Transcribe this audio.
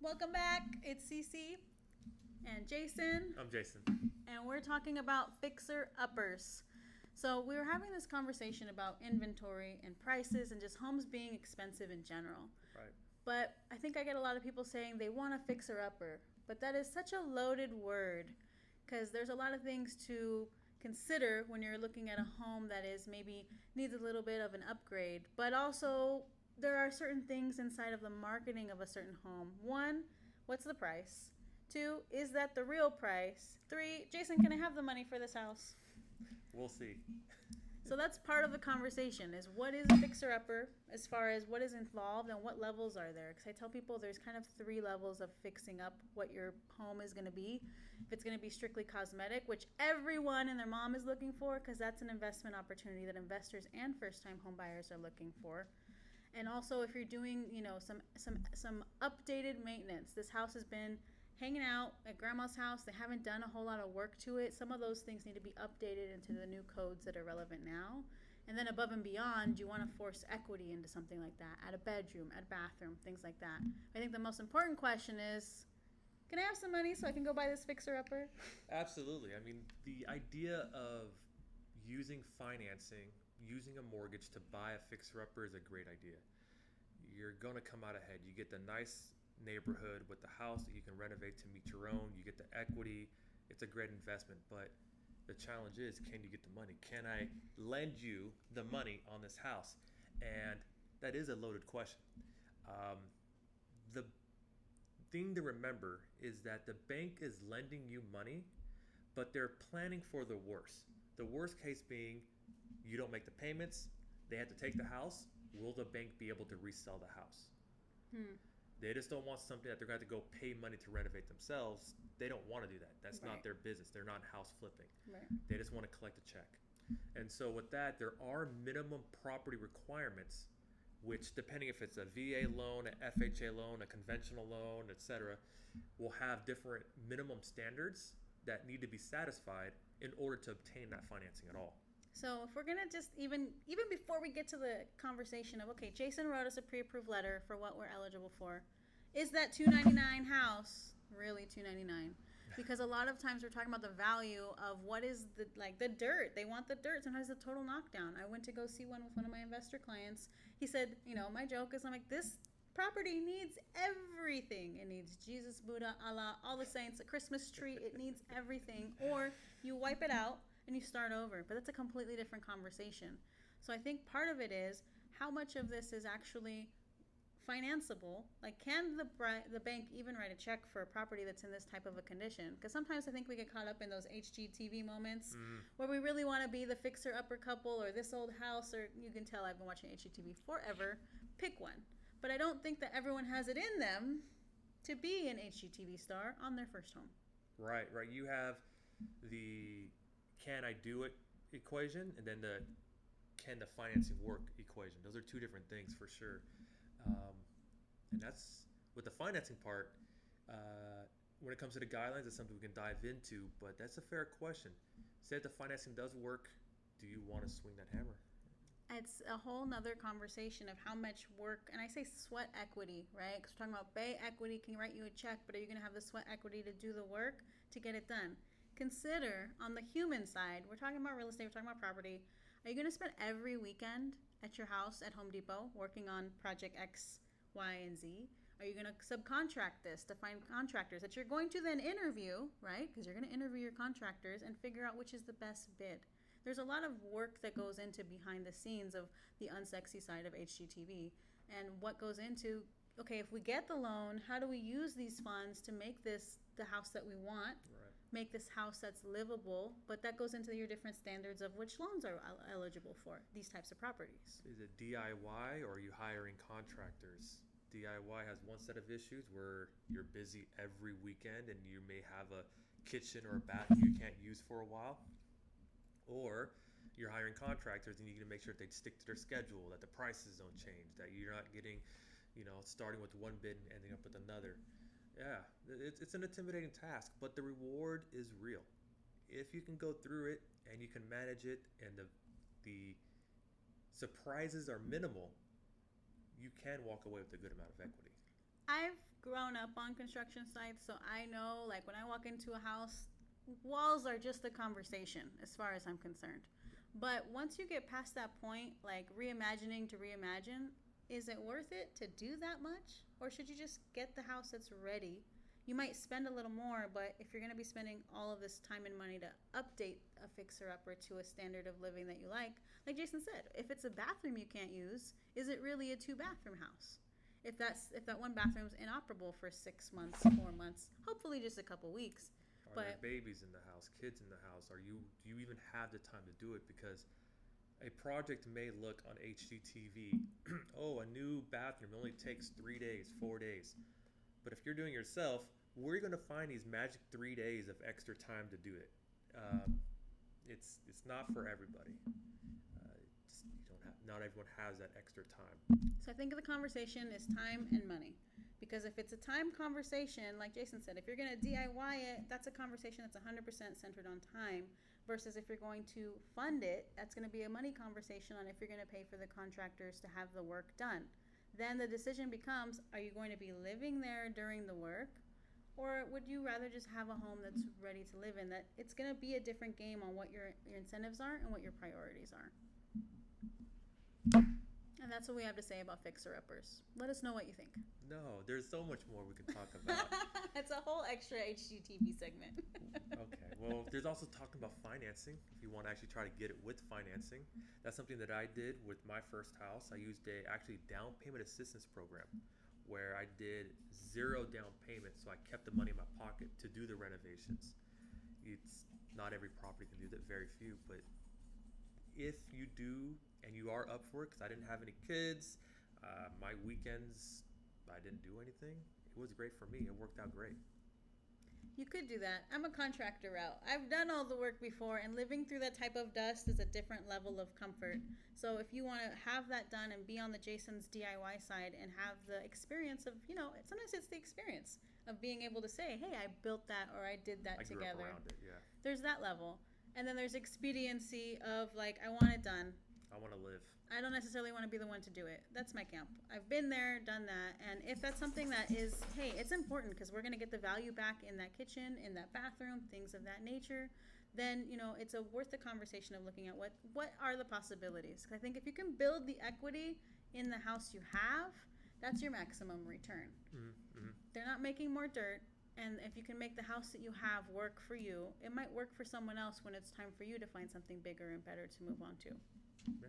Welcome back. It's Cece and Jason, I'm Jason. and we're talking about fixer uppers. So, we were having this conversation about inventory and prices and just homes being expensive in general. Right. But I think I get a lot of people saying they want a fixer upper. But that is such a loaded word because there's a lot of things to consider when you're looking at a home that is maybe needs a little bit of an upgrade. But also, there are certain things inside of the marketing of a certain home. One, what's the price? Two, is that the real price? Three, Jason, can I have the money for this house? We'll see. So that's part of the conversation is what is a fixer upper as far as what is involved and what levels are there. Because I tell people there's kind of three levels of fixing up what your home is going to be. If it's going to be strictly cosmetic, which everyone and their mom is looking for, because that's an investment opportunity that investors and first-time home buyers are looking for. And also if you're doing, some updated maintenance. This house has been hanging out at grandma's house. They haven't done a whole lot of work to it. Some of those things need to be updated into the new codes that are relevant now. And then above and beyond, you want to force equity into something like that. Add a bedroom, add a bathroom, things like that. I think the most important question is, can I have some money so I can go buy this fixer-upper? Absolutely. I mean, the idea of using financing, using a mortgage to buy a fixer-upper is a great idea. You're going to come out ahead. You get the nice neighborhood with the house that you can renovate to meet your own. You get the equity. It's a great investment. But the challenge is, can you get the money? Can I lend you the money on this house? And that is a loaded question. Um, the thing to remember is that the bank is lending you money, but they're planning for the worst. The worst case being you don't make the payments, they have to take the house. Will the bank be able to resell the house? Hmm. They just don't want something that they're going to go pay money to renovate themselves. They don't want to do that. That's not Right. their business. They're not house flipping. Right. They just want to collect a check. And so with that, there are minimum property requirements, which depending if it's a VA loan, a FHA loan, a conventional loan, etc., will have different minimum standards that need to be satisfied in order to obtain that financing at all. So if we're gonna just even before we get to the conversation of okay, Jason wrote us a pre-approved letter for what we're eligible for, is that 299 house really 299? Because a lot of times we're talking about the value of what is the dirt. They want the dirt. Sometimes the total knockdown. I went to go see one with one of my investor clients. He said, my joke is I'm like this property needs everything. It needs Jesus, Buddha, Allah, all the saints, a Christmas tree. It needs everything. Or you wipe it out and you start over. But that's a completely different conversation. So I think part of it is how much of this is actually financeable. Like, can the bank even write a check for a property that's in this type of a condition? Because sometimes I think we get caught up in those HGTV moments where we really want to be the fixer-upper couple or this old house, or you can tell I've been watching HGTV forever. Pick one. But I don't think that everyone has it in them to be an HGTV star on their first home. Right, right. You have the can I do it equation and then the can the financing work equation. Those are two different things for sure. Um, and that's with the financing part. When it comes to the guidelines, it's something we can dive into, but that's a fair question. Say if the financing does work, do you want to swing that hammer? It's a whole nother conversation of how much work, and I say sweat equity, right? Because we're talking about Bay equity can write you a check, but are you going to have the sweat equity to do the work to get it done? Consider on the human side, we're talking about real estate, we're talking about property. Are you going to spend every weekend at your house at Home Depot working on project X, Y, and Z? Are you going to subcontract this to find contractors that you're going to then interview, right? Because you're going to interview your contractors and figure out which is the best bid. There's a lot of work that goes into behind the scenes of the unsexy side of HGTV and what goes into, okay, if we get the loan, how do we use these funds to make this the house that we want, Right. make this house that's livable, but that goes into your different standards of which loans are eligible for these types of properties. Is it DIY or are you hiring contractors? DIY has one set of issues where you're busy every weekend and you may have a kitchen or a bathroom you can't use for a while. Or you're hiring contractors and you need to make sure that they stick to their schedule, that the prices don't change, that you're not getting, starting with one bid and ending up with another. Yeah, it's an intimidating task, but the reward is real. If you can go through it and you can manage it and the surprises are minimal, you can walk away with a good amount of equity. I've grown up on construction sites, so I know, like, when I walk into a house, walls are just a conversation as far as I'm concerned. But once you get past that point, like reimagining to reimagine, is it worth it to do that much? Or should you just get the house that's ready? You might spend a little more, but if you're going to be spending all of this time and money to update a fixer-upper to a standard of living that you like Jason said, if it's a bathroom you can't use, is it really a two-bathroom house? If that one bathroom's inoperable for 6 months, 4 months, hopefully just a couple weeks. Are there babies in the house, kids in the house? Do you even have the time to do it? Because a project may look on HGTV, oh, a new bathroom only takes 3 days, 4 days. But if you're doing it yourself, where are you going to find these magic 3 days of extra time to do it? It's not for everybody. Not everyone has that extra time. So I think the conversation is time and money. Because if it's a time conversation, like Jason said, if you're going to DIY it, that's a conversation that's 100% centered on time. Versus if you're going to fund it, that's going to be a money conversation on if you're going to pay for the contractors to have the work done. Then the decision becomes, are you going to be living there during the work? Or would you rather just have a home that's ready to live in? That it's going to be a different game on what your incentives are and what your priorities are. And that's what we have to say about fixer-uppers. Let us know what you think. No, there's so much more we can talk about. It's a whole extra HGTV segment. Okay, well, there's also talking about financing. If you want to actually try to get it with financing, that's something that I did with my first house. I used a actually down payment assistance program where I did 0 down payment, so I kept the money in my pocket to do the renovations. It's not every property can do that, very few, but if you do and you are up for it, because I didn't have any kids, my weekends, I didn't do anything. It was great for me. It worked out great. You could do that. I'm a contractor route. I've done all the work before, and living through that type of dust is a different level of comfort. So if you want to have that done and be on the Jason's DIY side and have the experience of, sometimes it's the experience of being able to say, hey, I built that or I did that together. I grew up around it, yeah. There's that level. And then there's expediency of, like, I want it done. I want to live. I don't necessarily want to be the one to do it. That's my camp. I've been there, done that. And if that's something that is, hey, it's important because we're going to get the value back in that kitchen, in that bathroom, things of that nature, then, it's worth the conversation of looking at what are the possibilities. Because I think if you can build the equity in the house you have, that's your maximum return. Mm-hmm. They're not making more dirt. And if you can make the house that you have work for you, it might work for someone else when it's time for you to find something bigger and better to move on to. Yeah.